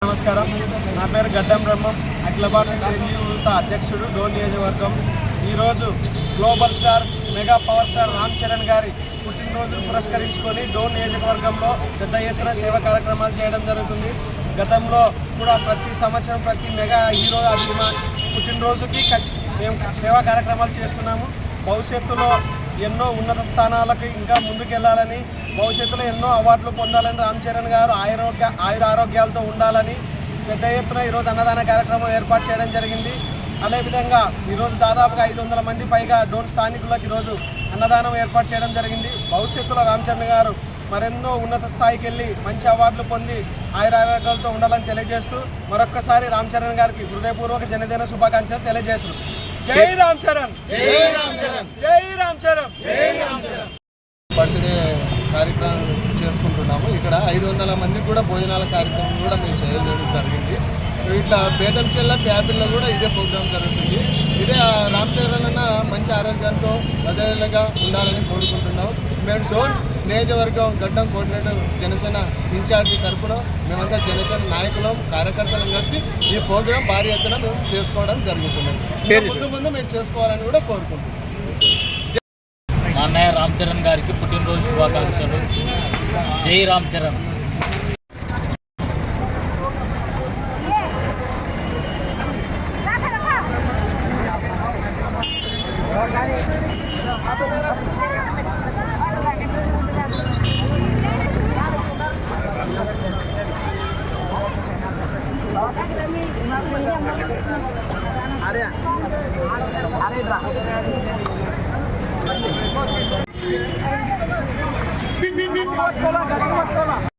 నమస్కారం. నా పేరు గడ్డం బ్రహ్మం, అఖిల భారత చేయూత అధ్యక్షుడు, డోన్ నియోజకవర్గం. ఈరోజు global star, mega power star Ram Charan గారి పుట్టినరోజు పురస్కరించుకొని డోన్ నియోజకవర్గంలో పెద్ద ఎత్తున సేవా కార్యక్రమాలు చేయడం జరుగుతుంది. గతంలో కూడా ప్రతి సంవత్సరం ప్రతి మెగా హీరో పుట్టినరోజుకి మేము సేవా కార్యక్రమాలు చేస్తున్నాము. భవిష్యత్తులో ఎన్నో ఉన్నత స్థానాలకు ఇంకా ముందుకెళ్లాలని, భవిష్యత్తులో ఎన్నో అవార్డులు పొందాలని, రామ్ చరణ్ గారు ఆరోగ్యాలతో ఉండాలని పెద్ద ఎత్తున ఈరోజు అన్నదాన కార్యక్రమం ఏర్పాటు చేయడం జరిగింది. అదేవిధంగా ఈరోజు దాదాపుగా 500 మంది పైగా డోన్ స్థానికులకు ఈరోజు అన్నదానం ఏర్పాటు చేయడం జరిగింది. భవిష్యత్తులో రామ్ చరణ్ గారు మరెన్నో ఉన్నత స్థాయికి వెళ్ళి మంచి అవార్డులు పొంది ఆరోగ్యాలతో ఉండాలని తెలియజేస్తూ మరొక్కసారి రామ్ చరణ్ గారికి హృదయపూర్వక జన్మదిన శుభాకాంక్షలు తెలియజేస్తూ జై రామ్ చరణ్, జై రామ్ చరణ్, జై రామ్ చరణ్, జై రామ్ చరణ్. బర్త్డే కార్యక్రమం చేసుకుంటున్నాము. ఇక్కడ 500 మందికి కూడా భోజనాల కార్యక్రమం కూడా మేము చేయడం జరిగింది. ఇట్లా బేదంచెల్ల ప్యాపిల్లో కూడా ఇదే ప్రోగ్రాం జరుగుతుంది. ఇదే రామ్ చరణ్ అన్న మంచి ఆరోగ్యంతో అదేవిధంగా ఉండాలని కోరుకుంటున్నాం. మేము డోన్ నియోజకవర్గం గడ్డం కోఆర్డినేటర్ జనసేన ఇన్ఛార్జి తరఫున మేమంతా జనసేన నాయకులం, కార్యకర్తలను కలిసి ఈ ప్రోగ్రాం భారీ ఎత్తున మేము చేసుకోవడం జరుగుతుంది. ముందు మేము చేసుకోవాలని కూడా కోరుకుంటున్నాం. మా అన్నయ్య రామ్ చరణ్ గారికి పుట్టినరోజు శుభాకాంక్షలు. జై రామ్ చరణ్. అరే